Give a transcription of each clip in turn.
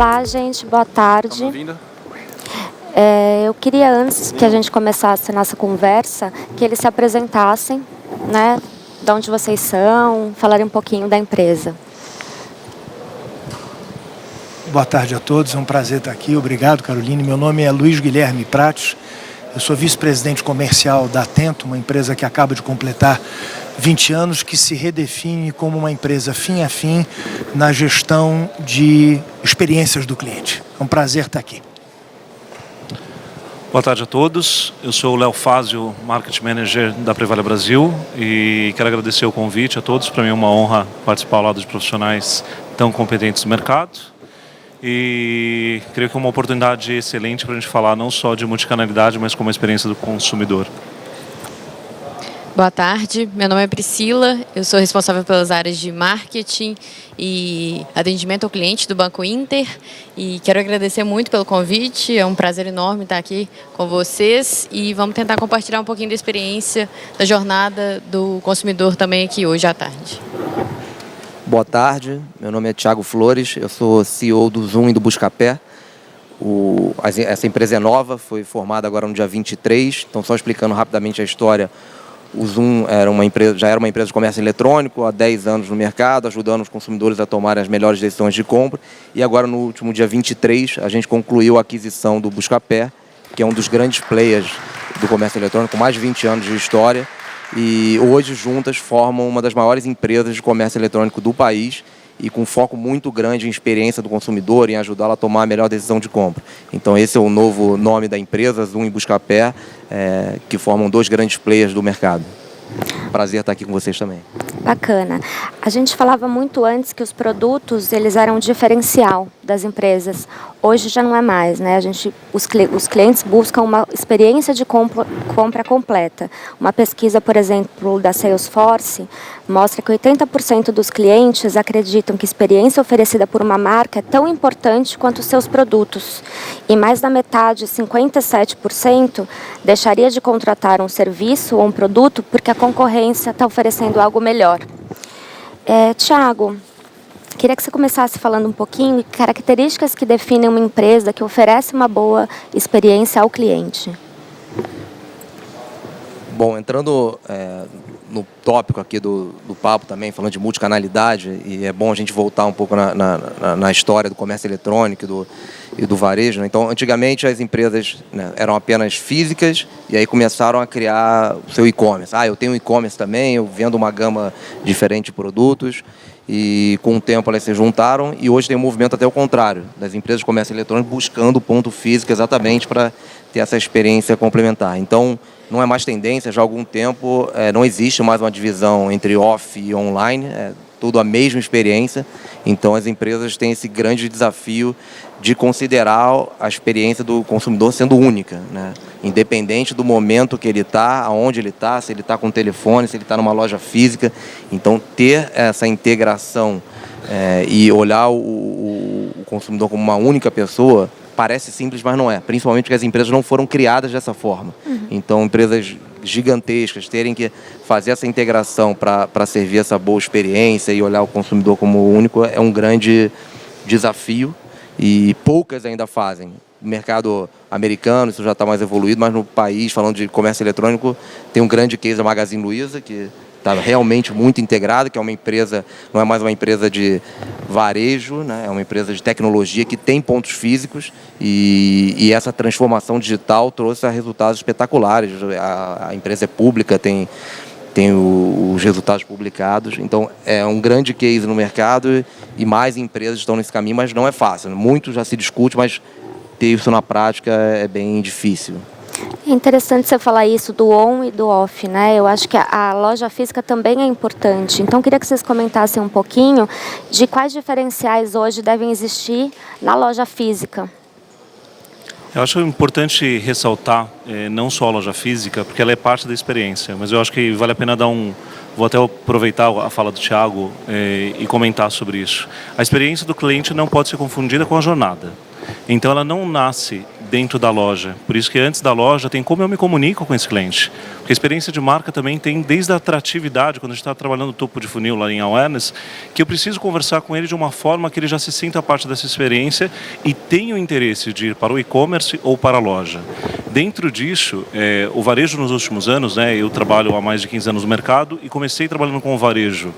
Olá, gente, boa tarde. Tá me ouvindo? Eu queria, antes que a gente começasse a nossa conversa, que eles se apresentassem, né? De onde vocês são, falarem um pouquinho da empresa. Boa tarde a todos, é um prazer estar aqui. Obrigado, Caroline. Meu nome é Luiz Guilherme Prates. Eu sou vice-presidente comercial da Atento, uma empresa que acaba de completar 20 anos, que se redefine como uma empresa fim a fim na gestão de experiências do cliente. É um prazer estar aqui. Boa tarde a todos. Eu sou o Léo Fázio, Market Manager da Prevale Brasil, e quero agradecer o convite a todos. Para mim é uma honra participar ao lado de profissionais tão competentes no mercado. E creio que é uma oportunidade excelente para a gente falar não só de multicanalidade, mas como a experiência do consumidor. Boa tarde, meu nome é Priscila, eu sou responsável pelas áreas de marketing e atendimento ao cliente do Banco Inter e quero agradecer muito pelo convite, é um prazer enorme estar aqui com vocês e vamos tentar compartilhar um pouquinho da experiência da jornada do consumidor também aqui hoje à tarde. Boa tarde, meu nome é Thiago Flores, eu sou CEO do Zoom e do Buscapé. Essa empresa é nova, foi formada agora no dia 23, então só explicando rapidamente a história. O Zoom já era uma empresa de comércio eletrônico há 10 anos no mercado, ajudando os consumidores a tomarem as melhores decisões de compra. E agora, no último dia 23, a gente concluiu a aquisição do Buscapé, que é um dos grandes players do comércio eletrônico, com mais de 20 anos de história. E hoje, juntas, formam uma das maiores empresas de comércio eletrônico do país e com foco muito grande em experiência do consumidor, em ajudá-lo a tomar a melhor decisão de compra. Então esse é o novo nome da empresa, Zoom e Buscapé, que formam dois grandes players do mercado. Prazer estar aqui com vocês também. Bacana. A gente falava muito antes que os produtos eles eram um diferencial das empresas. Hoje já não é mais, né? Os clientes buscam uma experiência de compra completa. Uma pesquisa, por exemplo, da Salesforce mostra que 80% dos clientes acreditam que a experiência oferecida por uma marca é tão importante quanto os seus produtos. E mais da metade, 57%, deixaria de contratar um serviço ou um produto porque a concorrência está oferecendo algo melhor. Thiago, queria que você começasse falando um pouquinho de características que definem uma empresa que oferece uma boa experiência ao cliente. Bom, entrando no tópico aqui do papo também, falando de multicanalidade, e é bom a gente voltar um pouco na história do comércio eletrônico e do varejo, né? Então, antigamente as empresas, né, eram apenas físicas e aí começaram a criar o seu e-commerce. Eu tenho e-commerce também, eu vendo uma gama diferente de produtos. E com o tempo elas se juntaram e hoje tem um movimento até o contrário, das empresas de comércio eletrônico buscando o ponto físico exatamente para ter essa experiência complementar. Então, não é mais tendência, já há algum tempo não existe mais uma divisão entre off e online, é tudo a mesma experiência. Então, as empresas têm esse grande desafio de considerar a experiência do consumidor sendo única, né? Independente do momento que ele está, aonde ele está, se ele está com o telefone, se ele está numa loja física. Então, ter essa integração e olhar o consumidor como uma única pessoa parece simples, mas não é. Principalmente porque as empresas não foram criadas dessa forma. Então, empresas gigantescas terem que fazer essa integração para servir essa boa experiência e olhar o consumidor como único é um grande desafio e poucas ainda fazem. No mercado americano isso já está mais evoluído, mas no país, falando de comércio eletrônico, tem um grande case da Magazine Luiza, que está realmente muito integrada, que é uma empresa, não é mais uma empresa de varejo, né? É uma empresa de tecnologia que tem pontos físicos e essa transformação digital trouxe resultados espetaculares. A empresa é pública, tem os resultados publicados, então é um grande case no mercado e mais empresas estão nesse caminho, mas não é fácil. Muito já se discute, mas ter isso na prática é bem difícil. É interessante você falar isso do on e do off, né? Eu acho que a loja física também é importante. Então, queria que vocês comentassem um pouquinho de quais diferenciais hoje devem existir na loja física. Eu acho importante ressaltar não só a loja física, porque ela é parte da experiência, mas eu acho que vale a pena vou até aproveitar a fala do Thiago e comentar sobre isso. A experiência do cliente não pode ser confundida com a jornada. Então ela não nasce dentro da loja. Por isso que antes da loja tem como eu me comunico com esse cliente. Porque a experiência de marca também tem desde a atratividade, quando a gente está trabalhando no topo de funil lá em awareness, que eu preciso conversar com ele de uma forma que ele já se sinta parte dessa experiência e tenha o interesse de ir para o e-commerce ou para a loja. Dentro disso, o varejo nos últimos anos, né, eu trabalho há mais de 15 anos no mercado e comecei trabalhando com o varejo.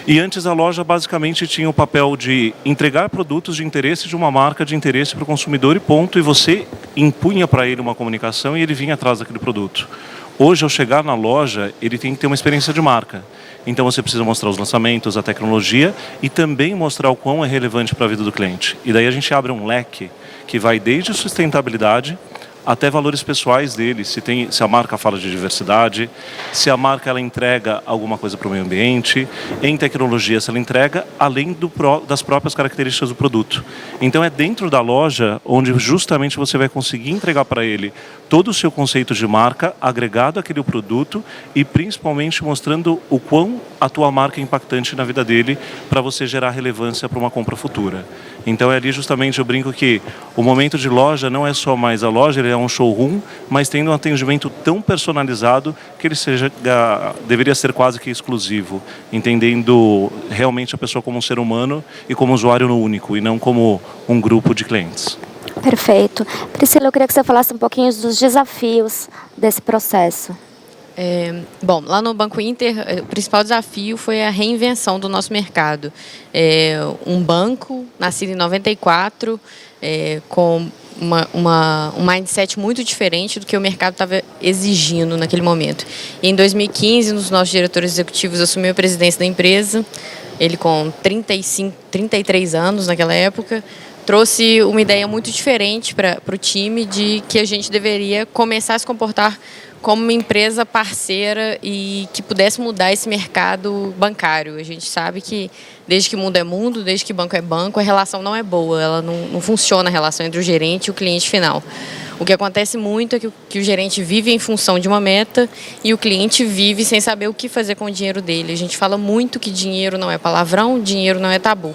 E antes a loja basicamente tinha o papel de entregar produtos de interesse de uma marca de interesse para o consumidor e ponto, e você impunha para ele uma comunicação e ele vinha atrás daquele produto. Hoje, ao chegar na loja, ele tem que ter uma experiência de marca. Então você precisa mostrar os lançamentos, a tecnologia e também mostrar o quão é relevante para a vida do cliente. E daí a gente abre um leque que vai desde sustentabilidade até valores pessoais dele, se a marca fala de diversidade, se a marca ela entrega alguma coisa para o meio ambiente, em tecnologia se ela entrega, além das próprias características do produto. Então é dentro da loja onde justamente você vai conseguir entregar para ele todo o seu conceito de marca agregado àquele produto e principalmente mostrando o quão a tua marca é impactante na vida dele para você gerar relevância para uma compra futura. Então é ali justamente eu brinco que o momento de loja não é só mais a loja, ele é um showroom, mas tendo um atendimento tão personalizado que ele deveria ser quase que exclusivo, entendendo realmente a pessoa como um ser humano e como usuário único e não como um grupo de clientes. Perfeito. Priscila, eu queria que você falasse um pouquinho dos desafios desse processo. Bom, lá no Banco Inter, o principal desafio foi a reinvenção do nosso mercado. Um banco nascido em 94, com um mindset muito diferente do que o mercado estava exigindo naquele momento. E em 2015, um dos nossos diretores executivos assumiu a presidência da empresa, ele com 33 anos naquela época, trouxe uma ideia muito diferente para o time de que a gente deveria começar a se comportar como uma empresa parceira e que pudesse mudar esse mercado bancário. A gente sabe que desde que mundo é mundo, desde que banco é banco, a relação não é boa, ela não funciona a relação entre o gerente e o cliente final. O que acontece muito é que o gerente vive em função de uma meta e o cliente vive sem saber o que fazer com o dinheiro dele. A gente fala muito que dinheiro não é palavrão, dinheiro não é tabu.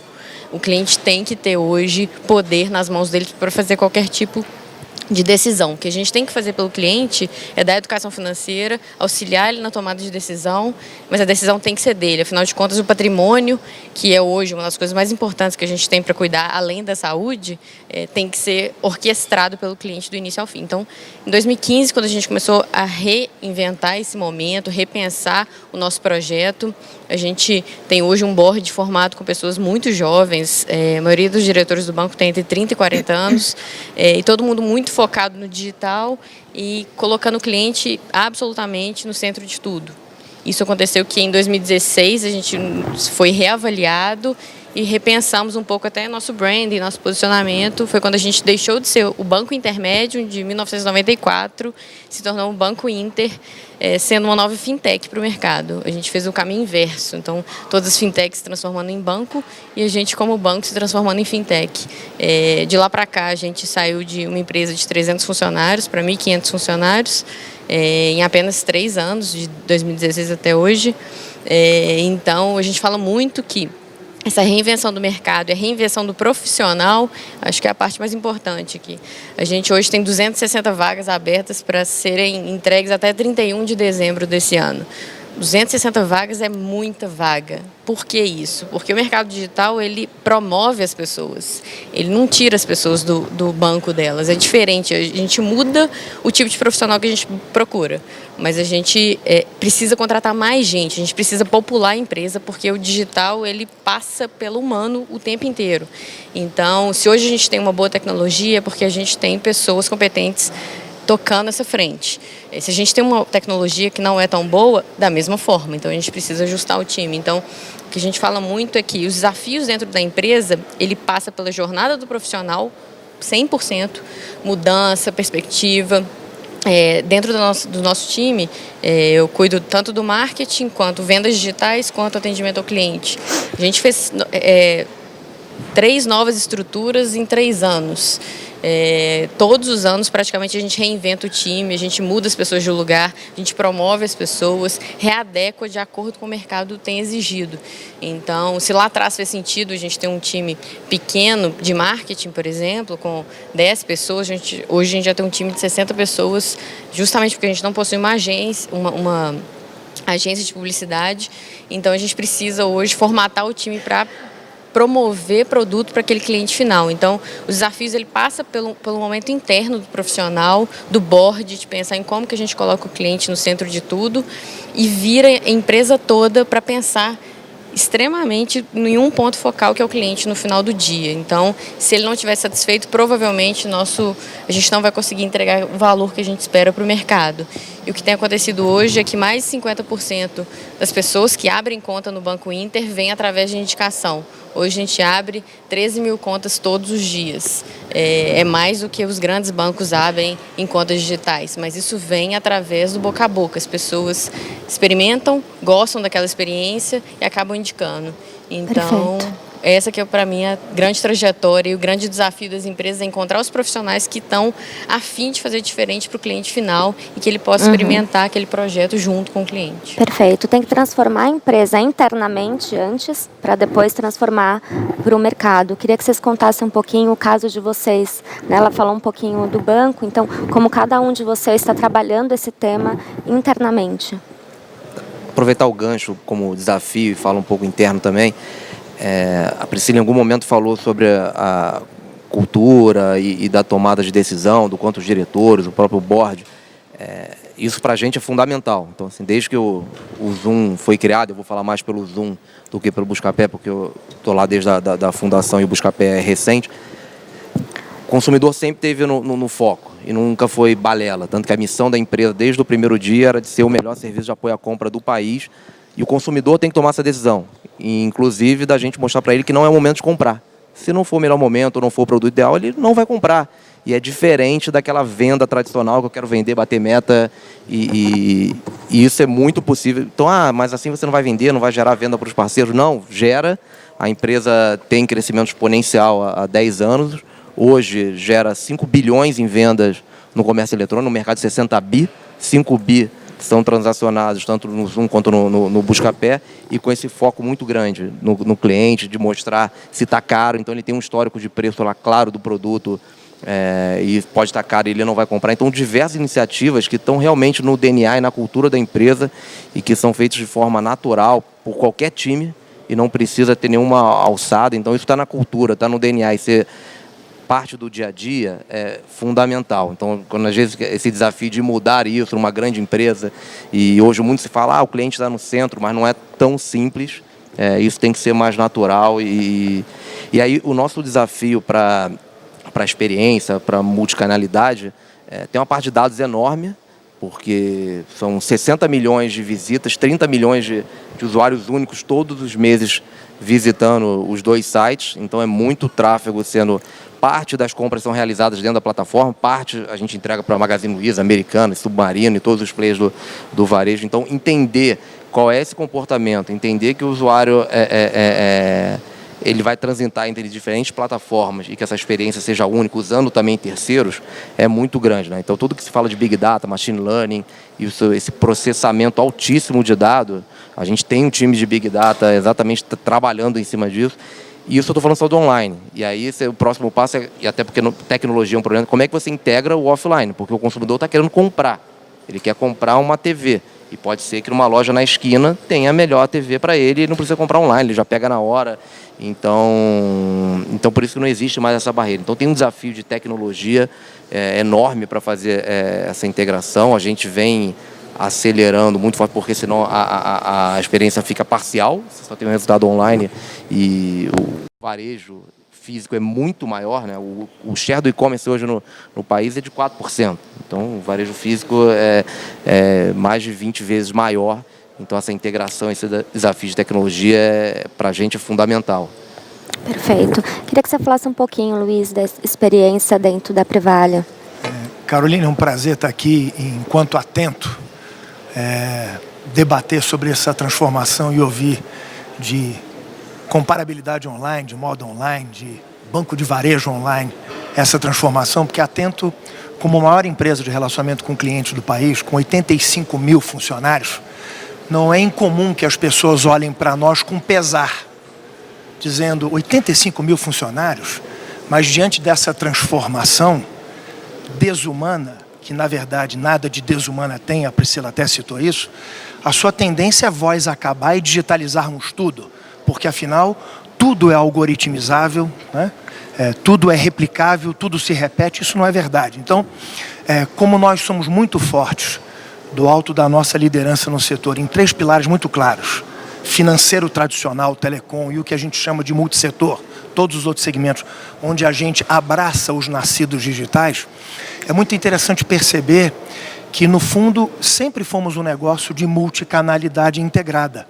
O cliente tem que ter hoje poder nas mãos dele para fazer qualquer tipo de decisão. O que a gente tem que fazer pelo cliente é dar educação financeira, auxiliar ele na tomada de decisão, mas a decisão tem que ser dele. Afinal de contas, o patrimônio, que é hoje uma das coisas mais importantes que a gente tem para cuidar, além da saúde, tem que ser orquestrado pelo cliente do início ao fim. Então, em 2015, quando a gente começou a reinventar esse momento, repensar o nosso projeto, a gente tem hoje um board formado com pessoas muito jovens, a maioria dos diretores do banco tem entre 30 e 40 anos, e todo mundo muito focado no digital e colocando o cliente absolutamente no centro de tudo. Isso aconteceu que em 2016 a gente foi reavaliado e repensamos um pouco até nosso brand e nosso posicionamento. Foi quando a gente deixou de ser o Banco Intermédio de 1994, se tornou o Banco Inter, sendo uma nova fintech para o mercado. A gente fez o caminho inverso, então todas as fintechs se transformando em banco e a gente como banco se transformando em fintech. De lá para cá a gente saiu de uma empresa de 300 funcionários para 1.500 funcionários em apenas 3 anos, de 2016 até hoje. Então a gente fala muito que essa reinvenção do mercado e a reinvenção do profissional, acho que é a parte mais importante aqui. A gente hoje tem 260 vagas abertas para serem entregues até 31 de dezembro desse ano. 260 vagas é muita vaga. Por que isso? Porque o mercado digital, ele promove as pessoas. Ele não tira as pessoas do banco delas. É diferente. A gente muda o tipo de profissional que a gente procura. Mas a gente precisa contratar mais gente. A gente precisa popular a empresa, porque o digital, ele passa pelo humano o tempo inteiro. Então, se hoje a gente tem uma boa tecnologia, é porque a gente tem pessoas competentes tocando essa frente. Se a gente tem uma tecnologia que não é tão boa, da mesma forma. Então, a gente precisa ajustar o time. Então, o que a gente fala muito é que os desafios dentro da empresa, ele passa pela jornada do profissional, 100%, mudança, perspectiva. Dentro do nosso time, eu cuido tanto do marketing, quanto vendas digitais, quanto atendimento ao cliente. A gente fez 3 novas estruturas em 3 anos. Todos os anos, praticamente, a gente reinventa o time, a gente muda as pessoas de lugar, a gente promove as pessoas, readequa de acordo com o mercado tem exigido. Então, se lá atrás fez sentido a gente ter um time pequeno de marketing, por exemplo, com 10 pessoas, hoje a gente já tem um time de 60 pessoas, justamente porque a gente não possui uma agência de publicidade. Então, a gente precisa hoje formatar o time para promover produto para aquele cliente final. Então, os desafios ele passa pelo momento interno do profissional, do board, de pensar em como que a gente coloca o cliente no centro de tudo e vira a empresa toda para pensar extremamente em um ponto focal que é o cliente no final do dia. Então, se ele não estiver satisfeito, provavelmente a gente não vai conseguir entregar o valor que a gente espera para o mercado. E o que tem acontecido hoje é que mais de 50% das pessoas que abrem conta no Banco Inter vêm através de indicação. Hoje a gente abre 13 mil contas todos os dias. É mais do que os grandes bancos abrem em contas digitais, mas isso vem através do boca a boca. As pessoas experimentam, gostam daquela experiência e acabam indicando. Então, Perfeito. essa que é para mim a grande trajetória e o grande desafio das empresas é encontrar os profissionais que estão a fim de fazer diferente para o cliente final e que ele possa experimentar aquele projeto junto com o cliente. Perfeito. Tem que transformar a empresa internamente antes, para depois transformar para o mercado. Queria que vocês contassem um pouquinho o caso de vocês, né? Ela falou um pouquinho do banco, então, como cada um de vocês está trabalhando esse tema internamente. Aproveitar o gancho como desafio e fala um pouco interno também. A Priscila em algum momento falou sobre a cultura e da tomada de decisão, do quanto os diretores, o próprio board. Isso para a gente é fundamental. Então, assim, desde que o Zoom foi criado, eu vou falar mais pelo Zoom do que pelo Buscapé, porque eu estou lá desde a fundação e o Buscapé é recente. O consumidor sempre esteve no foco e nunca foi balela. Tanto que a missão da empresa desde o primeiro dia era de ser o melhor serviço de apoio à compra do país. E o consumidor tem que tomar essa decisão. E, inclusive, da gente mostrar para ele que não é o momento de comprar. Se não for o melhor momento ou não for o produto ideal, ele não vai comprar. E é diferente daquela venda tradicional que eu quero vender, bater meta. E isso é muito possível. Então, mas assim você não vai vender, não vai gerar venda para os parceiros. Não, gera. A empresa tem crescimento exponencial há 10 anos. Hoje gera 5 bilhões em vendas no comércio eletrônico, no mercado de 60 bi. 5 bi são transacionados tanto no Zoom quanto no Buscapé, e com esse foco muito grande no cliente, de mostrar se está caro. Então ele tem um histórico de preço lá claro do produto, e pode estar caro e ele não vai comprar. Então diversas iniciativas que estão realmente no DNA e na cultura da empresa e que são feitas de forma natural por qualquer time e não precisa ter nenhuma alçada. Então isso está na cultura, está no DNA, e ser parte do dia a dia é fundamental. Então, quando às vezes esse desafio de mudar isso numa grande empresa, e hoje muito se fala, o cliente está no centro, mas não é tão simples, isso tem que ser mais natural. E aí o nosso desafio para a experiência, para a multicanalidade, tem uma parte de dados enorme, porque são 60 milhões de visitas, 30 milhões de usuários únicos todos os meses visitando os dois sites. Então é muito tráfego sendo... Parte das compras são realizadas dentro da plataforma, parte a gente entrega para a Magazine Luiza, Americanas, Submarino e todos os players do varejo. Então, entender qual é esse comportamento, entender que o usuário ele vai transitar entre diferentes plataformas e que essa experiência seja única, usando também terceiros, é muito grande, né? Então, tudo que se fala de Big Data, Machine Learning, esse processamento altíssimo de dados, a gente tem um time de Big Data exatamente trabalhando em cima disso. E isso eu estou falando só do online. E aí o próximo passo e até porque tecnologia é um problema, como é que você integra o offline? Porque o consumidor está querendo comprar. Ele quer comprar uma TV. E pode ser que numa loja na esquina tenha a melhor TV para ele e não precisa comprar online, ele já pega na hora. Então por isso que não existe mais essa barreira. Então tem um desafio de tecnologia enorme para fazer essa integração. A gente vem acelerando muito forte, porque senão a experiência fica parcial, você só tem um resultado online e o varejo físico é muito maior, né? O share do e-commerce hoje no país é de 4%, então o varejo físico é mais de 20 vezes maior. Então essa integração, esse desafio de tecnologia para a gente é fundamental. Perfeito. Queria que você falasse um pouquinho, Luiz, da experiência dentro da Privalha. Carolina, é um prazer estar aqui enquanto atento, debater sobre essa transformação e ouvir de comparabilidade online, de moda online, de banco de varejo online. essa transformação, porque a Atento, como a maior empresa de relacionamento com clientes do país, com 85 mil funcionários, não é incomum que as pessoas olhem para nós com pesar, dizendo 85 mil funcionários, mas diante dessa transformação desumana, que na verdade nada de desumana tem, a Priscila até citou isso, a sua tendência é voz acabar e digitalizarmos tudo, porque afinal tudo é algoritmizável, né? Tudo é replicável, tudo se repete, isso não é verdade. Então, como nós somos muito fortes do alto da nossa liderança no setor, em 3 pilares muito claros, financeiro tradicional, telecom e o que a gente chama de multissetor, todos os outros segmentos, onde a gente abraça os nascidos digitais, é muito interessante perceber que, no fundo, sempre fomos um negócio de multicanalidade integrada,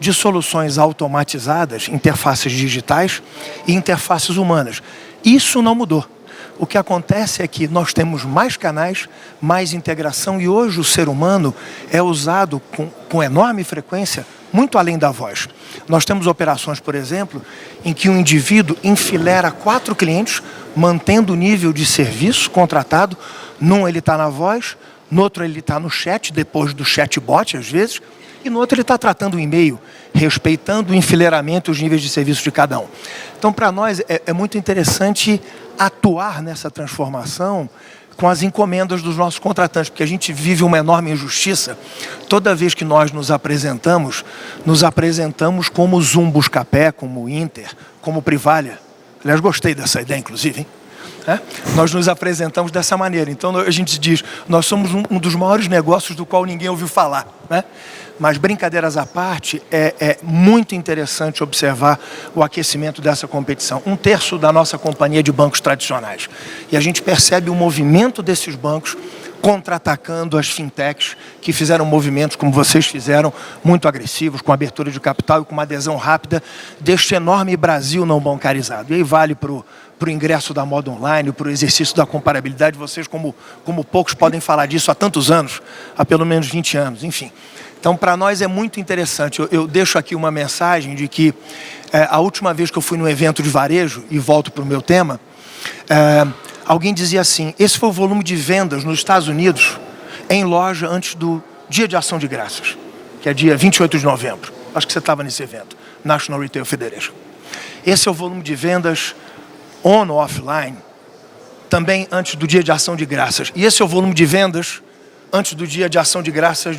de soluções automatizadas, interfaces digitais e interfaces humanas. Isso não mudou. O que acontece é que nós temos mais canais, mais integração, e hoje o ser humano é usado com enorme frequência, muito além da voz. Nós temos operações, por exemplo, em que um indivíduo enfilera 4 clientes, mantendo o nível de serviço contratado. Num ele está na voz, no outro ele está no chat, depois do chatbot às vezes, e no outro ele está tratando o e-mail, respeitando o enfileiramento e os níveis de serviço de cada um. Então, para nós, é muito interessante atuar nessa transformação com as encomendas dos nossos contratantes, porque a gente vive uma enorme injustiça. Toda vez que nós nos apresentamos como Zoom Buscapé, como Inter, como Privalha. Aliás, gostei dessa ideia, inclusive, hein? Nós nos apresentamos dessa maneira. Então, a gente diz, nós somos um dos maiores negócios do qual ninguém ouviu falar, né? Mas, brincadeiras à parte, é muito interessante observar o aquecimento dessa competição. 1/3 da nossa companhia é de bancos tradicionais. E a gente percebe o movimento desses bancos contra-atacando as fintechs, que fizeram movimentos, como vocês fizeram, muito agressivos, com abertura de capital e com uma adesão rápida deste enorme Brasil não bancarizado. E aí vale para o ingresso da moda online, para o exercício da comparabilidade. Vocês, como poucos, podem falar disso há tantos anos, há pelo menos 20 anos, enfim. Então, para nós é muito interessante. Eu deixo aqui uma mensagem de que a última vez que eu fui num evento de varejo, e volto para o meu tema, alguém dizia assim, esse foi o volume de vendas nos Estados Unidos em loja antes do Dia de Ação de Graças, que é dia 28 de novembro. Acho que você estava nesse evento, National Retail Federation. Esse é o volume de vendas on ou offline, também antes do Dia de Ação de Graças. E esse é o volume de vendas antes do Dia de Ação de Graças,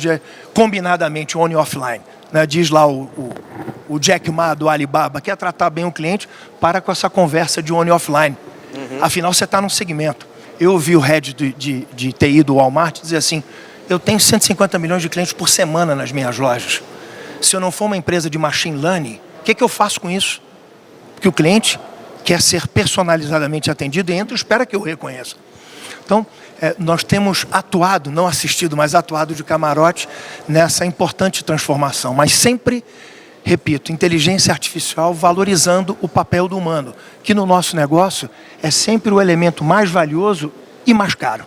combinadamente on e offline. Né? Diz lá o Jack Ma do Alibaba, quer tratar bem o cliente, para com essa conversa de on e offline. Afinal, você está num segmento. Eu ouvi o head de TI do Walmart dizer assim, eu tenho 150 milhões de clientes por semana nas minhas lojas. Se eu não for uma empresa de machine learning, o que eu faço com isso? Porque o cliente quer ser personalizadamente atendido e entra e espera que eu reconheça. Então, nós temos atuado, não assistido, mas atuado de camarote nessa importante transformação. Mas sempre, repito, inteligência artificial valorizando o papel do humano, que no nosso negócio é sempre o elemento mais valioso e mais caro.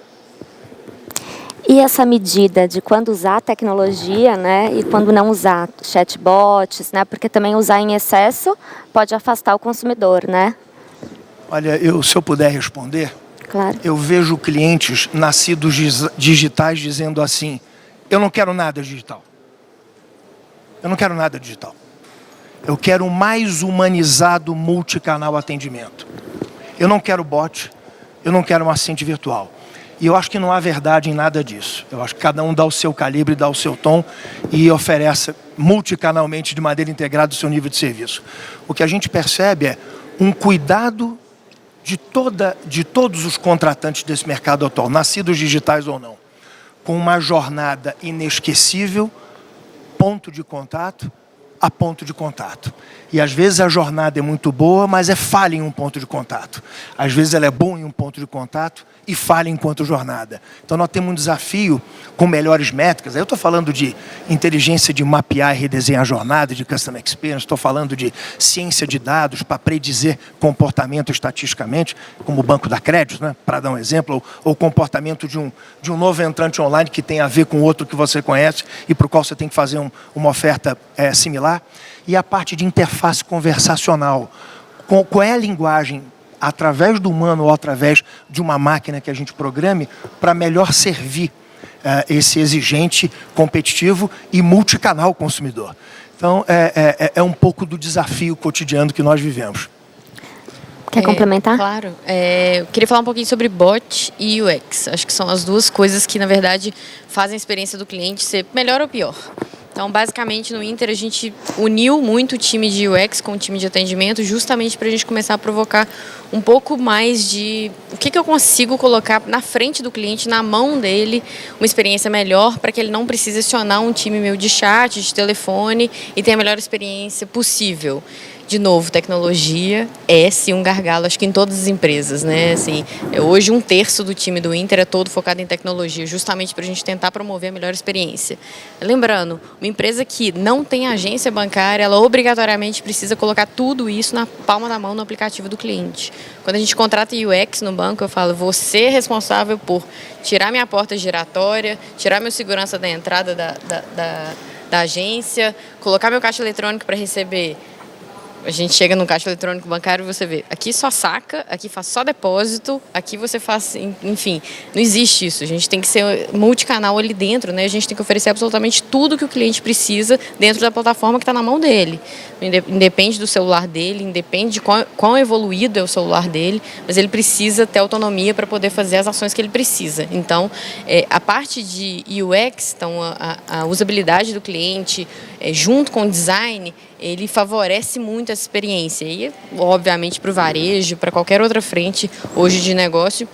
E essa medida de quando usar a tecnologia, né, e quando não usar chatbots, né, porque também usar em excesso pode afastar o consumidor, né? Olha, se eu puder responder, claro. Eu vejo clientes nascidos digitais dizendo assim, eu não quero nada digital. Eu não quero nada digital. Eu quero o mais humanizado multicanal atendimento. Eu não quero bot, eu não quero um assistente virtual. E eu acho que não há verdade em nada disso. Eu acho que cada um dá o seu calibre, dá o seu tom e oferece multicanalmente, de maneira integrada, o seu nível de serviço. O que a gente percebe é um cuidado de todos os contratantes desse mercado atual, nascidos digitais ou não, com uma jornada inesquecível, ponto de contato a ponto de contato. E às vezes a jornada é muito boa, mas é falha em um ponto de contato. Às vezes ela é boa em um ponto de contato e falha enquanto jornada. Então nós temos um desafio com melhores métricas. Aí eu estou falando de inteligência de mapear e redesenhar a jornada, de Customer Experience, estou falando de ciência de dados para predizer comportamento estatisticamente, como o Banco da Crédito, né? Para dar um exemplo, ou comportamento de um novo entrante online que tem a ver com outro que você conhece e para o qual você tem que fazer uma oferta similar. E a parte de interface conversacional. Qual é a linguagem através do humano ou através de uma máquina que a gente programe, para melhor servir esse exigente, competitivo e multicanal consumidor. Então, é um pouco do desafio cotidiano que nós vivemos. Quer complementar? Claro. Eu queria falar um pouquinho sobre bot e UX. Acho que são as duas coisas que, na verdade, fazem a experiência do cliente ser melhor ou pior. Então, basicamente, no Inter, a gente uniu muito o time de UX com o time de atendimento, justamente para a gente começar a provocar um pouco mais de o que eu consigo colocar na frente do cliente, na mão dele, uma experiência melhor, para que ele não precise acionar um time meu de chat, de telefone, e tenha a melhor experiência possível. De novo, tecnologia é sim um gargalo, acho que em todas as empresas, né? Assim, hoje 1/3 do time do Inter é todo focado em tecnologia, justamente para a gente tentar promover a melhor experiência. Lembrando, uma empresa que não tem agência bancária, ela obrigatoriamente precisa colocar tudo isso na palma da mão no aplicativo do cliente. Quando a gente contrata UX no banco, eu falo, você é responsável por tirar minha porta giratória, tirar meu segurança da entrada da agência, colocar meu caixa eletrônico para receber. A gente chega no caixa eletrônico bancário e você vê, aqui só saca, aqui faz só depósito, aqui você faz, enfim, não existe isso. A gente tem que ser multicanal ali dentro, né? A gente tem que oferecer absolutamente tudo que o cliente precisa dentro da plataforma que está na mão dele. Independe do celular dele, independe de quão evoluído é o celular dele, mas ele precisa ter autonomia para poder fazer as ações que ele precisa. Então, a parte de UX, então a usabilidade do cliente, junto com o design, ele favorece muito essa experiência. E, obviamente, para o varejo, para qualquer outra frente hoje de negócio,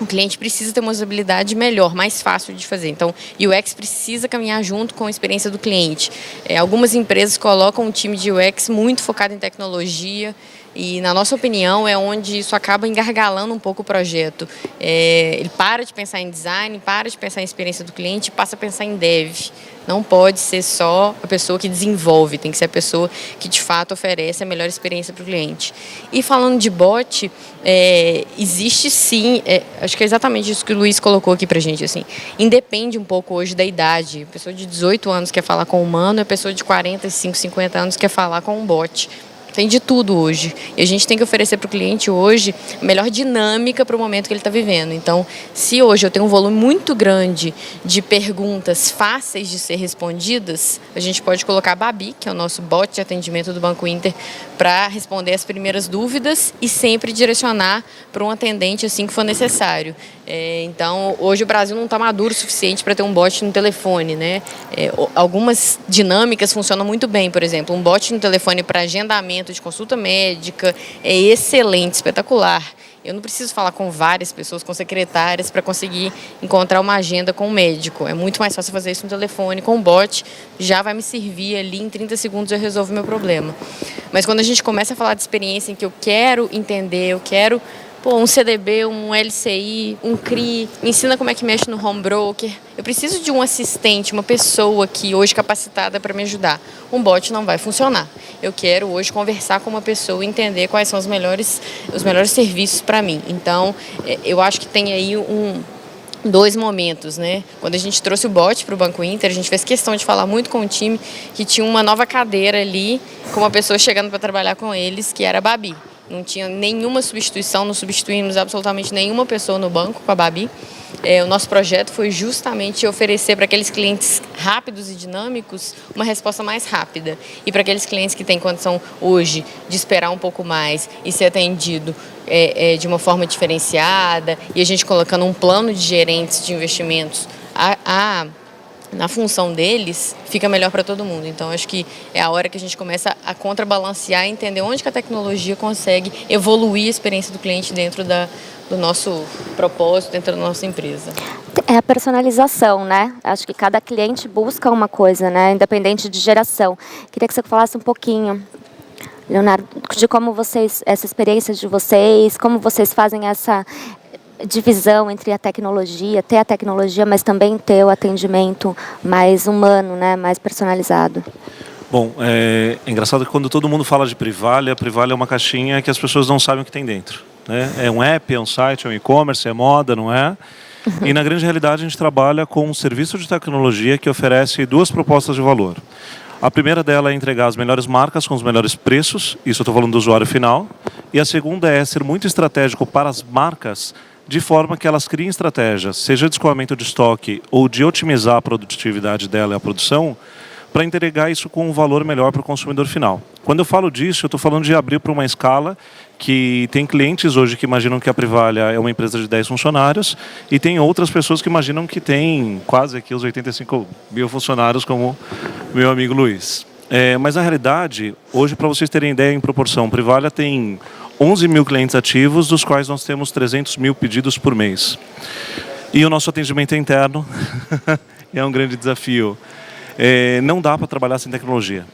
o cliente precisa ter uma usabilidade melhor, mais fácil de fazer. Então, o UX precisa caminhar junto com a experiência do cliente. Algumas empresas colocam um time de UX muito focado em tecnologia e, na nossa opinião, é onde isso acaba engargalando um pouco o projeto. Ele para de pensar em design, para de pensar em experiência do cliente e passa a pensar em dev. Não pode ser só a pessoa que desenvolve, tem que ser a pessoa que de fato oferece a melhor experiência para o cliente. E falando de bot, existe sim, acho que é exatamente isso que o Luiz colocou aqui para a gente, assim, independe um pouco hoje da idade. A pessoa de 18 anos quer falar com um humano, a pessoa de 45, 50 anos quer falar com um bot. Tem de tudo hoje. E a gente tem que oferecer para o cliente hoje a melhor dinâmica para o momento que ele está vivendo. Então, se hoje eu tenho um volume muito grande de perguntas fáceis de ser respondidas, a gente pode colocar a Babi, que é o nosso bot de atendimento do Banco Inter, para responder as primeiras dúvidas e sempre direcionar para um atendente assim que for necessário. Então, hoje o Brasil não está maduro o suficiente para ter um bot no telefone, né? Algumas dinâmicas funcionam muito bem, por exemplo, um bot no telefone para agendamento de consulta médica é excelente, espetacular. Eu não preciso falar com várias pessoas, com secretárias, para conseguir encontrar uma agenda com o médico. É muito mais fácil fazer isso no telefone. Com o bot, já vai me servir ali, em 30 segundos eu resolvo o meu problema. Mas quando a gente começa a falar de experiência em que eu quero entender, eu quero um CDB, um LCI, um CRI, me ensina como é que mexe no home broker. Eu preciso de um assistente, uma pessoa que hoje capacitada para me ajudar. Um bot não vai funcionar. Eu quero hoje conversar com uma pessoa e entender quais são os melhores serviços para mim. Então, eu acho que tem aí dois momentos, né? Quando a gente trouxe o bot para o Banco Inter, a gente fez questão de falar muito com o time que tinha uma nova cadeira ali, com uma pessoa chegando para trabalhar com eles, que era a Babi. Não tinha nenhuma substituição, não substituímos absolutamente nenhuma pessoa no banco com a Babi. O nosso projeto foi justamente oferecer para aqueles clientes rápidos e dinâmicos uma resposta mais rápida. E para aqueles clientes que têm condição hoje de esperar um pouco mais e ser atendido de uma forma diferenciada, e a gente colocando um plano de gerentes de investimentos na função deles, fica melhor para todo mundo. Então, acho que é a hora que a gente começa a contrabalancear e entender onde que a tecnologia consegue evoluir a experiência do cliente dentro do nosso propósito, dentro da nossa empresa. É a personalização, né? Acho que cada cliente busca uma coisa, né? Independente de geração. Queria que você falasse um pouquinho, Leonardo, de como essa experiência de vocês, como vocês fazem essa divisão entre a tecnologia, mas também ter o atendimento mais humano, né, mais personalizado. Bom, é engraçado que quando todo mundo fala de Privalha, a Privalha é uma caixinha que as pessoas não sabem o que tem dentro, né? É um app, é um site, é um e-commerce, é moda, não é? E na grande realidade a gente trabalha com um serviço de tecnologia que oferece duas propostas de valor. A primeira dela é entregar as melhores marcas com os melhores preços, isso eu estou falando do usuário final. E a segunda é ser muito estratégico para as marcas, de forma que elas criem estratégias, seja de escoamento de estoque ou de otimizar a produtividade dela e a produção, para entregar isso com um valor melhor para o consumidor final. Quando eu falo disso, eu estou falando de abrir para uma escala que tem clientes hoje que imaginam que a Privalha é uma empresa de 10 funcionários e tem outras pessoas que imaginam que tem quase aqui os 85 mil funcionários, como meu amigo Luiz. Mas na realidade, hoje, para vocês terem ideia em proporção, Privalha tem 11 mil clientes ativos, dos quais nós temos 300 mil pedidos por mês. E o nosso atendimento é interno é um grande desafio. Não dá para trabalhar sem tecnologia.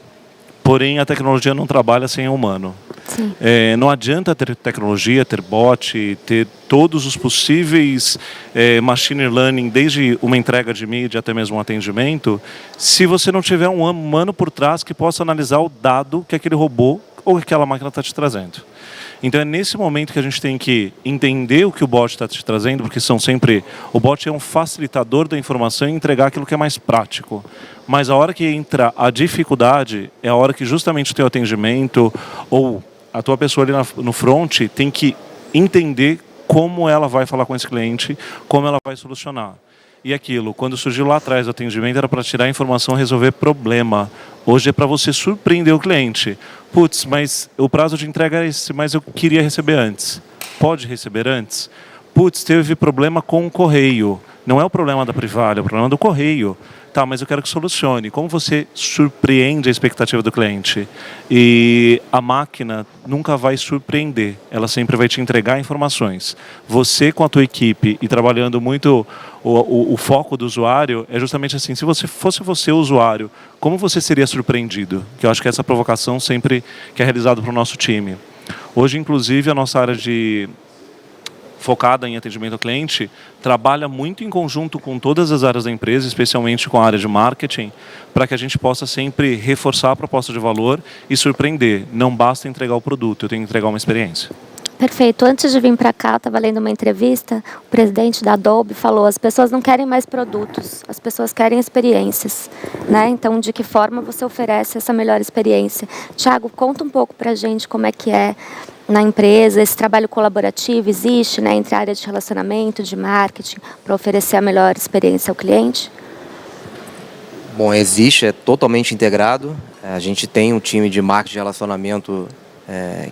Porém, a tecnologia não trabalha sem o humano. Não adianta ter tecnologia, ter bot, ter todos os possíveis machine learning, desde uma entrega de mídia até mesmo um atendimento, se você não tiver um humano por trás que possa analisar o dado que aquele robô ou aquela máquina está te trazendo. Então é nesse momento que a gente tem que entender o que o bot está te trazendo, porque o bot é um facilitador da informação e entregar aquilo que é mais prático. Mas a hora que entra a dificuldade, é a hora que justamente o teu atendimento ou a tua pessoa ali no front tem que entender como ela vai falar com esse cliente, como ela vai solucionar. E aquilo, quando surgiu lá atrás o atendimento, era para tirar informação e resolver problema. Hoje é para você surpreender o cliente. Putz, mas o prazo de entrega é esse, mas eu queria receber antes. Pode receber antes? Putz, teve problema com o correio. Não é o problema da Privalha, é o problema do correio. Tá, mas eu quero que solucione. Como você surpreende a expectativa do cliente? E a máquina nunca vai surpreender. Ela sempre vai te entregar informações. Você, com a tua equipe e trabalhando muito o foco do usuário, é justamente assim. Se fosse você o usuário, como você seria surpreendido? Que eu acho que essa provocação sempre que é realizada para o nosso time. Hoje, inclusive, a nossa área focada em atendimento ao cliente, trabalha muito em conjunto com todas as áreas da empresa, especialmente com a área de marketing, para que a gente possa sempre reforçar a proposta de valor e surpreender. Não basta entregar o produto, eu tenho que entregar uma experiência. Perfeito. Antes de vir para cá, estava lendo uma entrevista, o presidente da Adobe falou: as pessoas não querem mais produtos, as pessoas querem experiências, né? Então, de que forma você oferece essa melhor experiência? Thiago, conta um pouco para a gente como é que é na empresa, esse trabalho colaborativo existe, né, entre a área de relacionamento, de marketing, para oferecer a melhor experiência ao cliente? Bom, existe, é totalmente integrado. A gente tem um time de marketing de relacionamento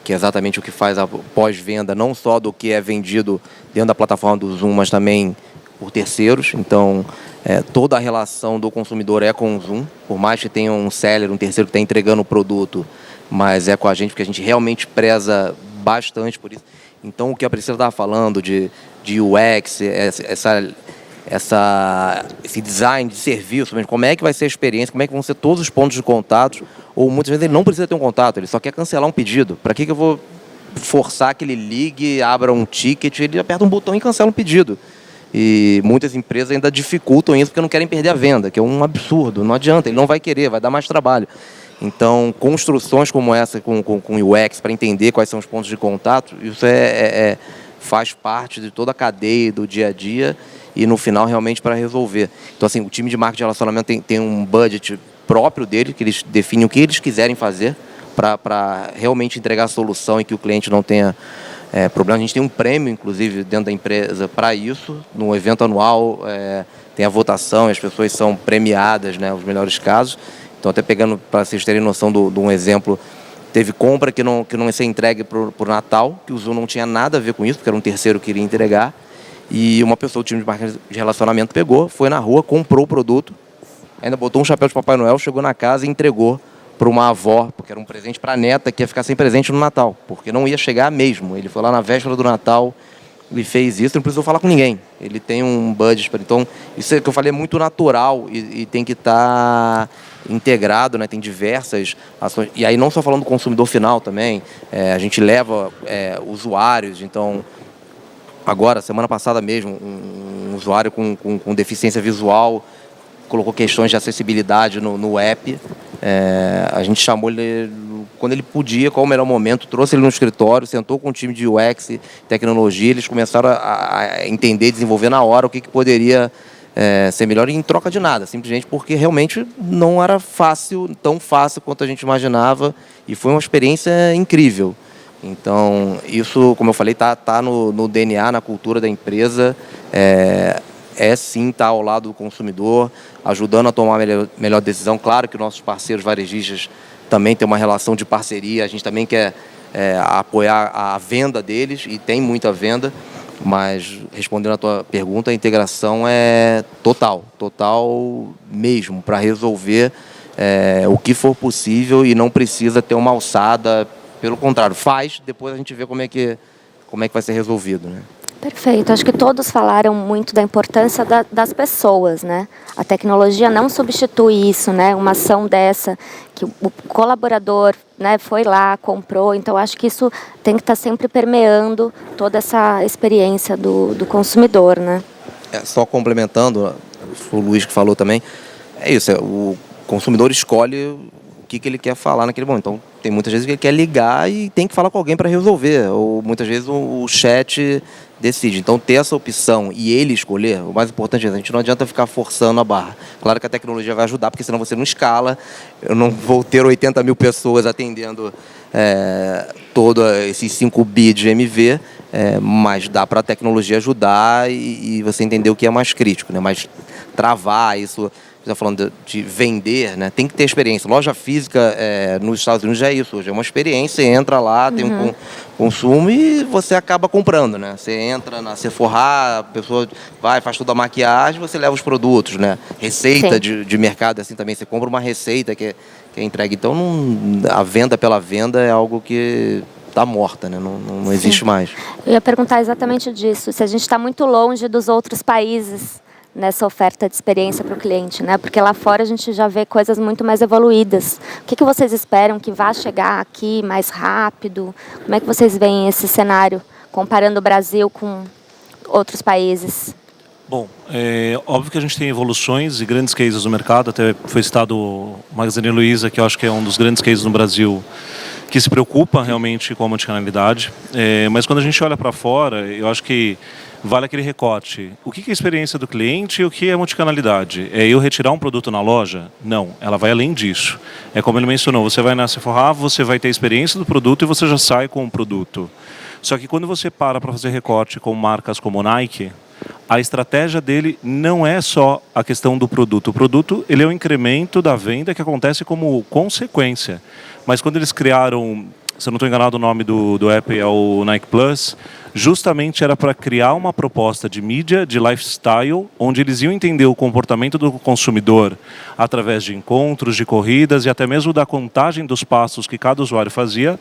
que é exatamente o que faz a pós-venda, não só do que é vendido dentro da plataforma do Zoom, mas também por terceiros. Então, toda a relação do consumidor é com o Zoom, por mais que tenha um seller, um terceiro que está entregando o produto, mas é com a gente, porque a gente realmente preza bastante por isso. Então, o que a Priscila estava falando de UX, esse design de serviço, como é que vai ser a experiência, como é que vão ser todos os pontos de contato, ou muitas vezes ele não precisa ter um contato, ele só quer cancelar um pedido. Para que eu vou forçar que ele ligue, abra um ticket, ele aperta um botão e cancela um pedido. E muitas empresas ainda dificultam isso porque não querem perder a venda, que é um absurdo, não adianta, ele não vai querer, vai dar mais trabalho. Então, construções como essa com UX para entender quais são os pontos de contato, isso faz parte de toda a cadeia do dia a dia e no final realmente para resolver. Então, assim, o time de marketing de relacionamento tem um budget próprio dele, que eles definem o que eles quiserem fazer para realmente entregar a solução e que o cliente não tenha problema. A gente tem um prêmio, inclusive, dentro da empresa para isso. No evento anual tem a votação e as pessoas são premiadas, né, os melhores casos. Então, até pegando, para vocês terem noção de um exemplo, teve compra que não ia ser entregue para o Natal, que o Zoom não tinha nada a ver com isso, porque era um terceiro que iria entregar. E uma pessoa do time de marketing de relacionamento pegou, foi na rua, comprou o produto, ainda botou um chapéu de Papai Noel, chegou na casa e entregou para uma avó, porque era um presente para a neta que ia ficar sem presente no Natal, porque não ia chegar mesmo. Ele foi lá na véspera do Natal, ele fez isso, não precisou falar com ninguém. Ele tem um budget para... Então, isso é que eu falei, é muito natural e tem que estar integrado, né? Tem diversas ações. E aí não só falando do consumidor final também, a gente leva usuários. Então, agora, semana passada mesmo, um usuário com deficiência visual colocou questões de acessibilidade no app. A gente chamou ele quando ele podia, qual o melhor momento, trouxe ele no escritório, sentou com o time de UX, tecnologia, eles começaram a entender, desenvolver na hora o que poderia ser melhor em troca de nada, simplesmente porque realmente não era fácil, tão fácil quanto a gente imaginava, e foi uma experiência incrível. Então, isso, como eu falei, tá no DNA, na cultura da empresa, sim estar ao lado do consumidor, ajudando a tomar a melhor decisão. Claro que nossos parceiros varejistas também têm uma relação de parceria, a gente também quer apoiar a venda deles, e tem muita venda, mas respondendo a tua pergunta, a integração é total mesmo, para resolver o que for possível, e não precisa ter uma alçada, pelo contrário, depois a gente vê como é que vai ser resolvido, né? Perfeito. Acho que todos falaram muito da importância das pessoas, né? A tecnologia não substitui isso, né? Uma ação dessa, que o colaborador, né, foi lá, comprou. Então, acho que isso tem que estar sempre permeando toda essa experiência do consumidor, né? Só complementando, foi o Luiz que falou também, é isso, o consumidor escolhe o que ele quer falar naquele momento. Então, tem muitas vezes que ele quer ligar e tem que falar com alguém para resolver, ou muitas vezes o chat decide. Então, ter essa opção e ele escolher, o mais importante é, a gente não adianta ficar forçando a barra. Claro que a tecnologia vai ajudar, porque senão você não escala. Eu não vou ter 80 mil pessoas atendendo todo esses 5 bi de MV, mas dá para a tecnologia ajudar e você entender o que é mais crítico, né? Mas travar isso... Você está falando de vender, né? Tem que ter experiência. Loja física nos Estados Unidos já é isso. Hoje é uma experiência, entra lá, tem um consumo e você acaba comprando, né? Você entra na Sephora, a pessoa faz toda a maquiagem, você leva os produtos, né? Receita de mercado, assim também. Você compra uma receita que é entregue. Então, a venda pela venda é algo que está morta, né? Não existe mais. Eu ia perguntar exatamente disso. Se a gente está muito longe dos outros países nessa oferta de experiência para o cliente, né? Porque lá fora a gente já vê coisas muito mais evoluídas. O que vocês esperam que vá chegar aqui mais rápido? Como é que vocês veem esse cenário comparando o Brasil com outros países? Bom, é óbvio que a gente tem evoluções e grandes cases no mercado. Até foi citado o Magazine Luiza, que eu acho que é um dos grandes cases no Brasil, que se preocupa realmente com a multicanalidade. Mas quando a gente olha para fora, eu acho que vale aquele recorte. O que é a experiência do cliente e o que é multicanalidade? É eu retirar um produto na loja? Não, ela vai além disso. É como ele mencionou, você vai na Sephora, você vai ter a experiência do produto e você já sai com o produto. Só que quando você para fazer recorte com marcas como Nike, a estratégia dele não é só a questão do produto. O produto, ele é um incremento da venda que acontece como consequência. Mas quando eles criaram, se eu não estou enganado, o nome do app é o Nike Plus, justamente era para criar uma proposta de mídia, de lifestyle, onde eles iam entender o comportamento do consumidor através de encontros, de corridas e até mesmo da contagem dos passos que cada usuário fazia,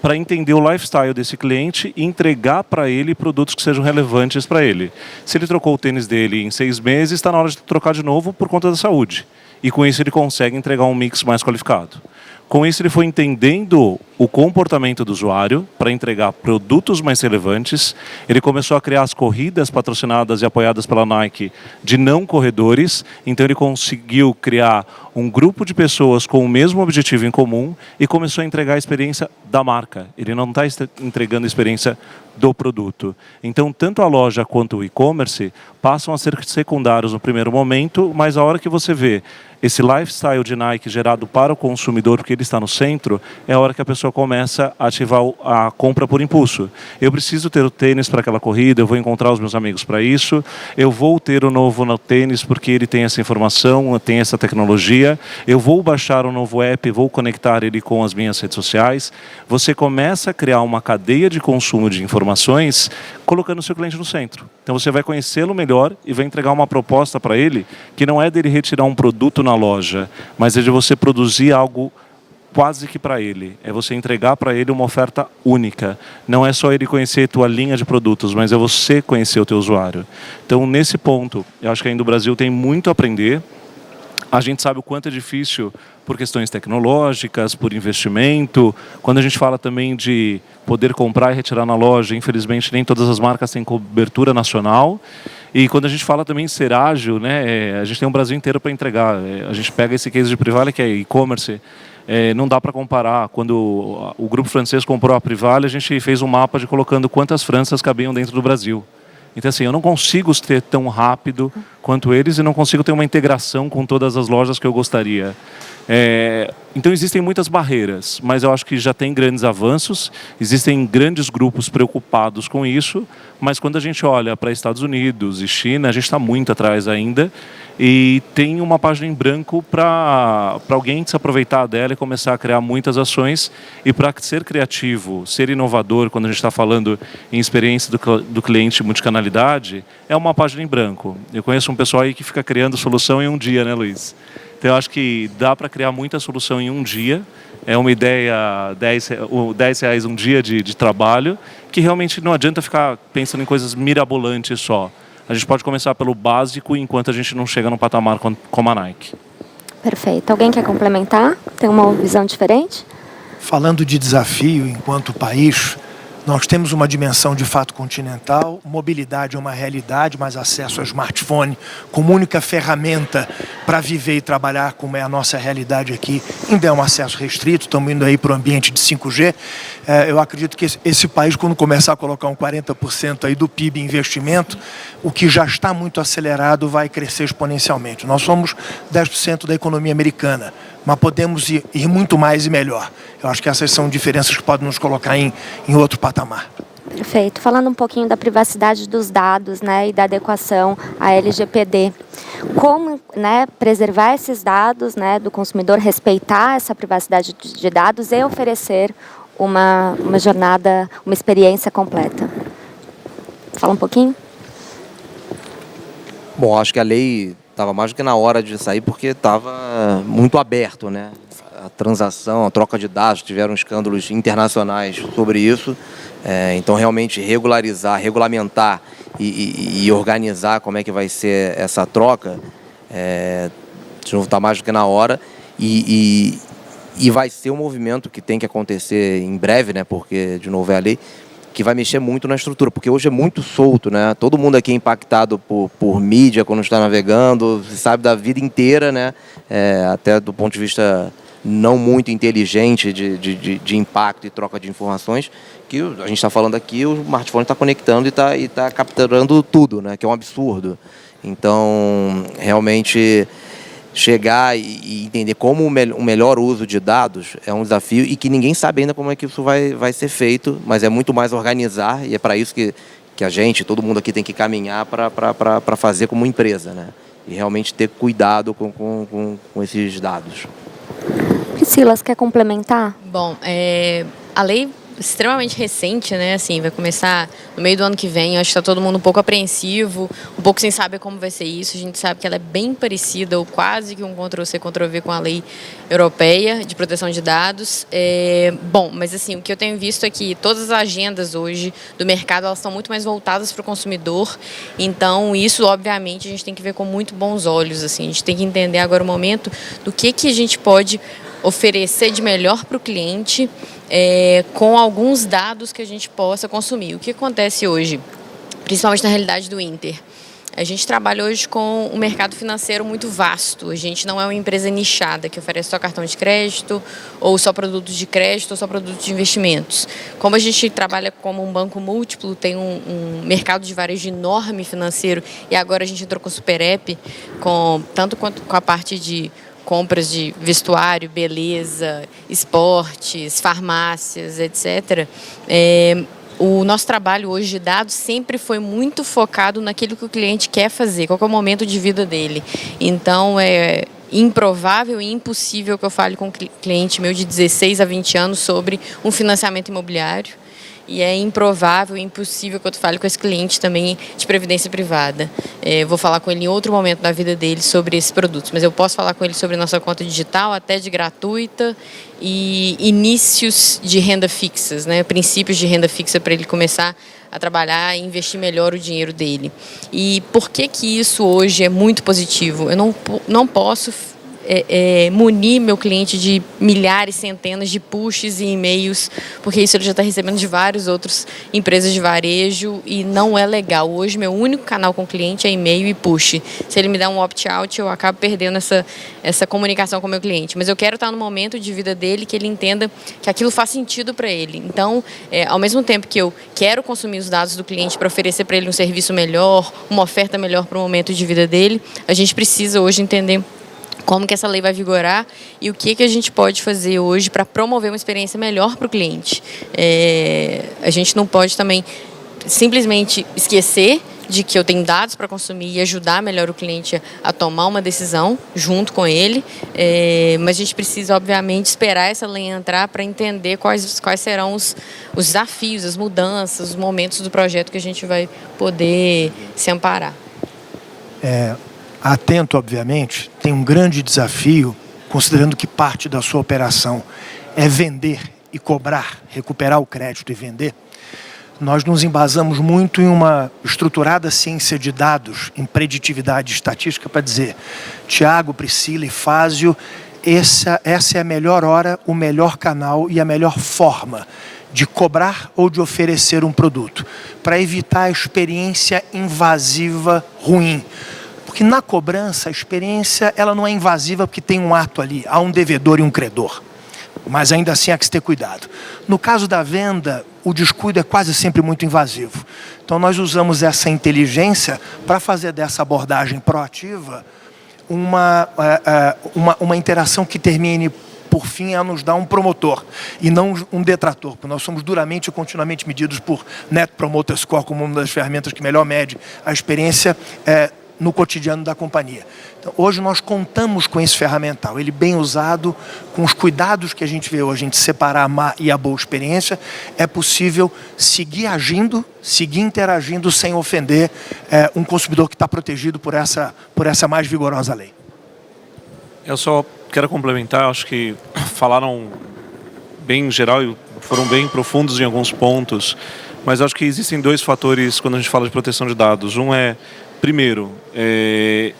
para entender o lifestyle desse cliente e entregar para ele produtos que sejam relevantes para ele. Se ele trocou o tênis dele em 6 meses, está na hora de trocar de novo por conta da saúde. E com isso ele consegue entregar um mix mais qualificado. Com isso ele foi entendendo o comportamento do usuário para entregar produtos mais relevantes. Ele começou a criar as corridas patrocinadas e apoiadas pela Nike de não corredores. Então ele conseguiu criar um grupo de pessoas com o mesmo objetivo em comum e começou a entregar a experiência da marca. Ele não está entregando a experiência do produto. Então, tanto a loja quanto o e-commerce passam a ser secundários no primeiro momento, mas a hora que você vê esse lifestyle de Nike gerado para o consumidor, porque ele está no centro, é a hora que a pessoa começa a ativar a compra por impulso. Eu preciso ter o tênis para aquela corrida, eu vou encontrar os meus amigos para isso, eu vou ter o novo no tênis porque ele tem essa informação, tem essa tecnologia, eu vou baixar o novo app, vou conectar ele com as minhas redes sociais. Você começa a criar uma cadeia de consumo de informações colocando o seu cliente no centro. Então você vai conhecê-lo melhor e vai entregar uma proposta para ele que não é dele retirar um produto na loja, mas é de você produzir algo quase que para ele. É você entregar para ele uma oferta única. Não é só ele conhecer a tua linha de produtos, mas é você conhecer o teu usuário. Então, nesse ponto, eu acho que ainda o Brasil tem muito a aprender. A gente sabe o quanto é difícil por questões tecnológicas, por investimento. Quando a gente fala também de poder comprar e retirar na loja, infelizmente nem todas as marcas têm cobertura nacional. E quando a gente fala também em ser ágil, né, a gente tem um Brasil inteiro para entregar. A gente pega esse case de Privale, que é e-commerce, não dá para comparar. Quando o grupo francês comprou a Privale, a gente fez um mapa de colocando quantas Franças cabiam dentro do Brasil. Então, assim, eu não consigo ter tão rápido quanto eles e não consigo ter uma integração com todas as lojas que eu gostaria. Então existem muitas barreiras, mas eu acho que já tem grandes avanços, existem grandes grupos preocupados com isso, mas quando a gente olha para Estados Unidos e China, a gente está muito atrás ainda e tem uma página em branco para alguém se aproveitar dela e começar a criar muitas ações. E para ser criativo, ser inovador, quando a gente está falando em experiência do cliente multicanalidade, é uma página em branco. Eu conheço um pessoal aí que fica criando solução em um dia, né, Luiz? Então, eu acho que dá para criar muita solução em um dia. É uma ideia, R$10 um dia de trabalho, que realmente não adianta ficar pensando em coisas mirabolantes só. A gente pode começar pelo básico enquanto a gente não chega num patamar como a Nike. Perfeito. Alguém quer complementar? Tem uma visão diferente? Falando de desafio enquanto país, nós temos uma dimensão de fato continental, mobilidade é uma realidade, mas acesso ao smartphone como única ferramenta para viver e trabalhar, como é a nossa realidade aqui, ainda é um acesso restrito, estamos indo aí para o ambiente de 5G. Eu acredito que esse país, quando começar a colocar um 40% aí do PIB em investimento, o que já está muito acelerado vai crescer exponencialmente. Nós somos 10% da economia americana, mas podemos ir muito mais e melhor. Eu acho que essas são diferenças que podem nos colocar em outro patamar. Perfeito. Falando um pouquinho da privacidade dos dados, né, e da adequação à LGPD. Como, né, preservar esses dados, né, do consumidor, respeitar essa privacidade de dados e oferecer uma jornada, uma experiência completa. Fala um pouquinho. Bom, acho que a lei estava mais do que na hora de sair porque estava muito aberto, né? A transação, a troca de dados, tiveram escândalos internacionais sobre isso. Então, realmente, regulamentar e organizar como é que vai ser essa troca, de novo, está mais do que na hora. E vai ser um movimento que tem que acontecer em breve, né? Porque, de novo, é a lei que vai mexer muito na estrutura, porque hoje é muito solto, né? Todo mundo aqui é impactado por mídia quando está navegando, sabe da vida inteira, né? Até do ponto de vista não muito inteligente de impacto e troca de informações, que a gente está falando aqui, o smartphone está conectando e está capturando tudo, né? Que é um absurdo. Então, realmente, chegar e entender como o melhor uso de dados é um desafio e que ninguém sabe ainda como é que isso vai ser feito, mas é muito mais organizar e é para isso que a gente, todo mundo aqui tem que caminhar para fazer como empresa, né? E realmente ter cuidado com esses dados. Priscila, você quer complementar? Bom, a lei extremamente recente, né? Assim, vai começar no meio do ano que vem. Eu acho que está todo mundo um pouco apreensivo, um pouco sem saber como vai ser isso. A gente sabe que ela é bem parecida, ou quase que um Ctrl-C, Ctrl-V com a lei europeia de proteção de dados. Bom, mas assim, o que eu tenho visto é que todas as agendas hoje do mercado, elas estão muito mais voltadas para o consumidor. Então, isso, obviamente, a gente tem que ver com muito bons olhos. Assim, a gente tem que entender agora o momento do que a gente pode oferecer de melhor para o cliente, com alguns dados que a gente possa consumir. O que acontece hoje, principalmente na realidade do Inter? A gente trabalha hoje com um mercado financeiro muito vasto. A gente não é uma empresa nichada que oferece só cartão de crédito, ou só produtos de crédito, ou só produtos de investimentos. Como a gente trabalha como um banco múltiplo, tem um mercado de varejo enorme financeiro, e agora a gente entrou com o Super App, tanto quanto com a parte de compras de vestuário, beleza, esportes, farmácias, etc. O nosso trabalho hoje de dados sempre foi muito focado naquilo que o cliente quer fazer, qual é o momento de vida dele. Então, é improvável e impossível que eu fale com um cliente meu de 16 a 20 anos sobre um financiamento imobiliário. E é improvável e impossível que eu fale com esse cliente também de previdência privada. Vou falar com ele em outro momento da vida dele sobre esses produtos, mas eu posso falar com ele sobre nossa conta digital, até de gratuita, e inícios de renda fixas, né? Princípios de renda fixa para ele começar a trabalhar e investir melhor o dinheiro dele. E por que isso hoje é muito positivo? Eu não posso munir meu cliente de milhares, centenas de pushes e e-mails, porque isso ele já está recebendo de várias outras empresas de varejo e não é legal. Hoje, meu único canal com o cliente é e-mail e push. Se ele me dá um opt-out, eu acabo perdendo essa comunicação com o meu cliente. Mas eu quero estar no momento de vida dele que ele entenda que aquilo faz sentido para ele. Então, ao mesmo tempo que eu quero consumir os dados do cliente para oferecer para ele um serviço melhor, uma oferta melhor para o momento de vida dele, a gente precisa hoje entender como que essa lei vai vigorar e o que a gente pode fazer hoje para promover uma experiência melhor para o cliente. A gente não pode também simplesmente esquecer de que eu tenho dados para consumir e ajudar melhor o cliente a tomar uma decisão junto com ele, mas a gente precisa, obviamente, esperar essa lei entrar para entender quais serão os desafios, as mudanças, os momentos do projeto que a gente vai poder se amparar. A Atento, obviamente, tem um grande desafio, considerando que parte da sua operação é vender e cobrar, recuperar o crédito e vender. Nós nos embasamos muito em uma estruturada ciência de dados, em preditividade estatística, para dizer: Tiago, Priscila e Fázio, essa é a melhor hora, o melhor canal e a melhor forma de cobrar ou de oferecer um produto, para evitar a experiência invasiva ruim. Porque na cobrança, a experiência ela não é invasiva porque tem um ato ali, há um devedor e um credor. Mas ainda assim há que se ter cuidado. No caso da venda, o descuido é quase sempre muito invasivo. Então nós usamos essa inteligência para fazer dessa abordagem proativa uma interação que termine, por fim, a nos dar um promotor e não um detrator, porque nós somos duramente e continuamente medidos por Net Promoter Score como uma das ferramentas que melhor mede a experiência no cotidiano da companhia. Então, hoje nós contamos com esse ferramental, ele bem usado, com os cuidados que a gente vê hoje, a gente separar a má e a boa experiência, é possível seguir agindo, seguir interagindo sem ofender um consumidor que está protegido por essa mais vigorosa lei. Eu só quero complementar, acho que falaram bem em geral e foram bem profundos em alguns pontos, mas acho que existem dois fatores quando a gente fala de proteção de dados. Um é, primeiro,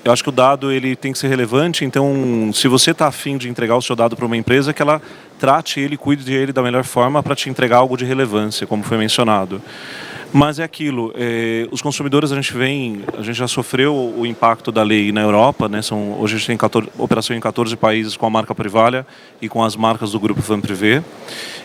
eu acho que o dado ele tem que ser relevante, então se você está afim de entregar o seu dado para uma empresa, que ela trate ele, cuide dele da melhor forma para te entregar algo de relevância, como foi mencionado. Mas é aquilo, os consumidores a gente já sofreu o impacto da lei na Europa, né? Hoje a gente tem operação em 14 países com a marca Privalha e com as marcas do grupo Vanprivé.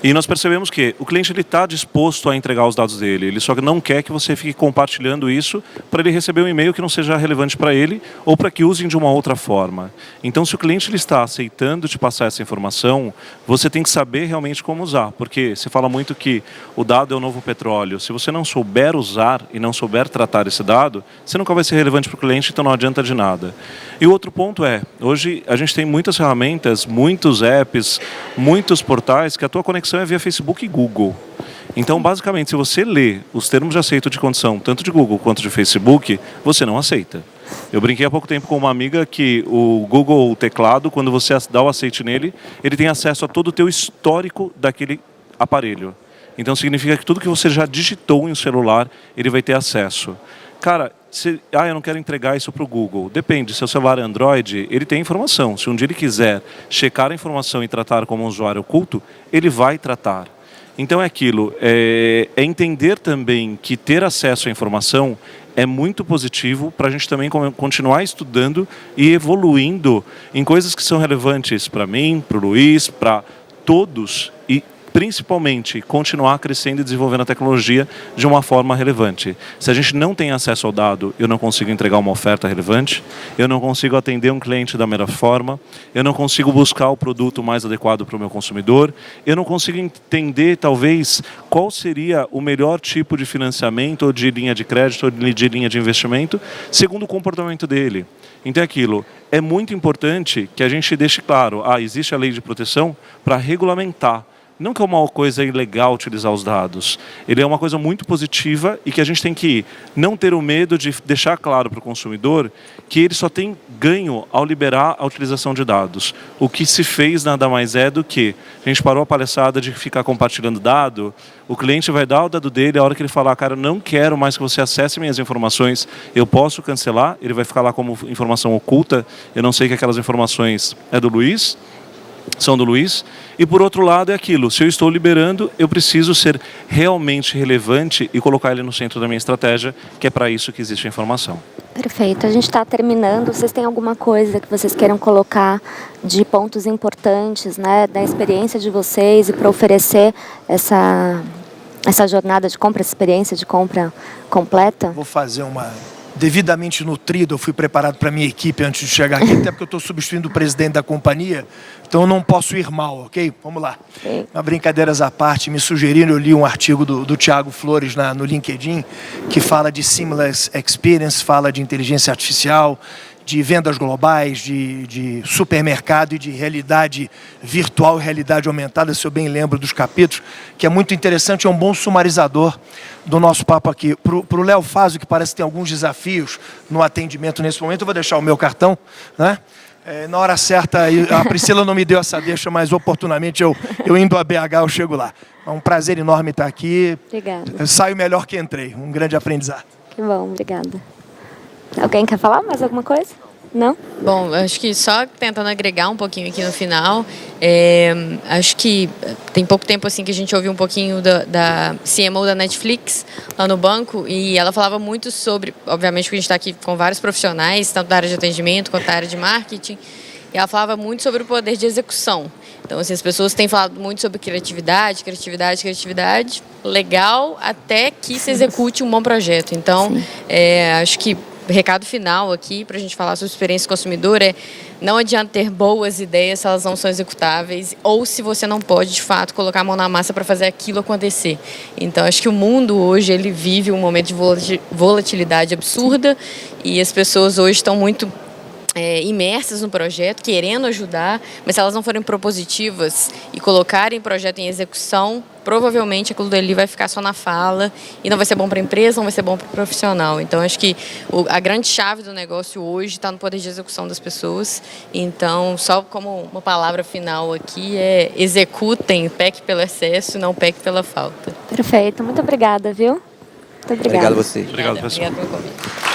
E nós percebemos que o cliente está disposto a entregar os dados dele, ele só não quer que você fique compartilhando isso para ele receber um e-mail que não seja relevante para ele ou para que usem de uma outra forma. Então, se o cliente ele está aceitando te passar essa informação, você tem que saber realmente como usar, porque se fala muito que o dado é o novo petróleo. Se você não souber usar e não souber tratar esse dado, você nunca vai ser relevante para o cliente, então não adianta de nada. E o outro ponto é, hoje a gente tem muitas ferramentas, muitos apps, muitos portais que a tua conexão é via Facebook e Google. Então, basicamente, se você lê os termos de aceito de condição, tanto de Google quanto de Facebook, você não aceita. Eu brinquei há pouco tempo com uma amiga que o Google, o teclado, quando você dá o aceite nele, ele tem acesso a todo o teu histórico daquele aparelho. Então significa que tudo que você já digitou em um celular, ele vai ter acesso. Cara, eu não quero entregar isso para o Google. Depende, se o celular é Android, ele tem informação. Se um dia ele quiser checar a informação e tratar como um usuário oculto, ele vai tratar. Então é aquilo, é entender também que ter acesso à informação é muito positivo para a gente também continuar estudando e evoluindo em coisas que são relevantes para mim, para o Luiz, para todos e principalmente continuar crescendo e desenvolvendo a tecnologia de uma forma relevante. Se a gente não tem acesso ao dado, eu não consigo entregar uma oferta relevante, eu não consigo atender um cliente da melhor forma, eu não consigo buscar o produto mais adequado para o meu consumidor, eu não consigo entender, talvez, qual seria o melhor tipo de financiamento, ou de linha de crédito, ou de linha de investimento, segundo o comportamento dele. Então é aquilo, é muito importante que a gente deixe claro, existe a lei de proteção para regulamentar, não que é uma coisa ilegal utilizar os dados. Ele é uma coisa muito positiva e que a gente tem que não ter o medo de deixar claro para o consumidor que ele só tem ganho ao liberar a utilização de dados. O que se fez nada mais é do que a gente parou a palhaçada de ficar compartilhando dado. O cliente vai dar o dado dele, a hora que ele falar, cara, eu não quero mais que você acesse minhas informações, eu posso cancelar, ele vai ficar lá como informação oculta, eu não sei que aquelas informações é do Luiz, são do Luiz, e por outro lado é aquilo, se eu estou liberando, eu preciso ser realmente relevante e colocar ele no centro da minha estratégia, que é para isso que existe a informação. Perfeito, a gente está terminando. Vocês têm alguma coisa que vocês queiram colocar de pontos importantes, né, da experiência de vocês e para oferecer essa jornada de compra, essa experiência de compra completa? Vou fazer uma devidamente nutrido, eu fui preparado para a minha equipe antes de chegar aqui, até porque eu estou substituindo o presidente da companhia, então eu não posso ir mal, ok? Vamos lá. Sim. Brincadeiras à parte, me sugeriram, eu li um artigo do Thiago Flores no LinkedIn, que fala de Seamless Experience, fala de inteligência artificial, de vendas globais, de supermercado e de realidade virtual e realidade aumentada, se eu bem lembro dos capítulos, que é muito interessante, é um bom sumarizador do nosso papo aqui. Para o Léo Fazio, que parece que tem alguns desafios no atendimento nesse momento, eu vou deixar o meu cartão, né? Na hora certa, a Priscila não me deu essa deixa, mas oportunamente eu indo a BH, eu chego lá. É um prazer enorme estar aqui. Obrigada. Eu saio melhor que entrei. Um grande aprendizado. Que bom, obrigada. Alguém quer falar mais alguma coisa? Não? Bom, acho que só tentando agregar um pouquinho aqui no final, acho que tem pouco tempo assim que a gente ouviu um pouquinho da CMO da Netflix lá no banco e ela falava muito sobre, obviamente que a gente está aqui com vários profissionais, tanto da área de atendimento quanto da área de marketing, e ela falava muito sobre o poder de execução. Então, assim, as pessoas têm falado muito sobre criatividade, legal, até que se execute um bom projeto. Então, acho que o recado final aqui, para a gente falar sobre experiência consumidor, não adianta ter boas ideias se elas não são executáveis ou se você não pode, de fato, colocar a mão na massa para fazer aquilo acontecer. Então, acho que o mundo hoje, ele vive um momento de volatilidade absurda e as pessoas hoje estão muito imersas no projeto, querendo ajudar, mas se elas não forem propositivas e colocarem o projeto em execução, provavelmente aquilo dali vai ficar só na fala e não vai ser bom para a empresa, não vai ser bom para o profissional. Então, acho que a grande chave do negócio hoje está no poder de execução das pessoas. Então, só como uma palavra final aqui, executem, peque pelo excesso, não peque pela falta. Perfeito, muito obrigada, viu? Muito obrigada. Obrigado a vocês. Obrigado, pessoal. Obrigada pelo convite.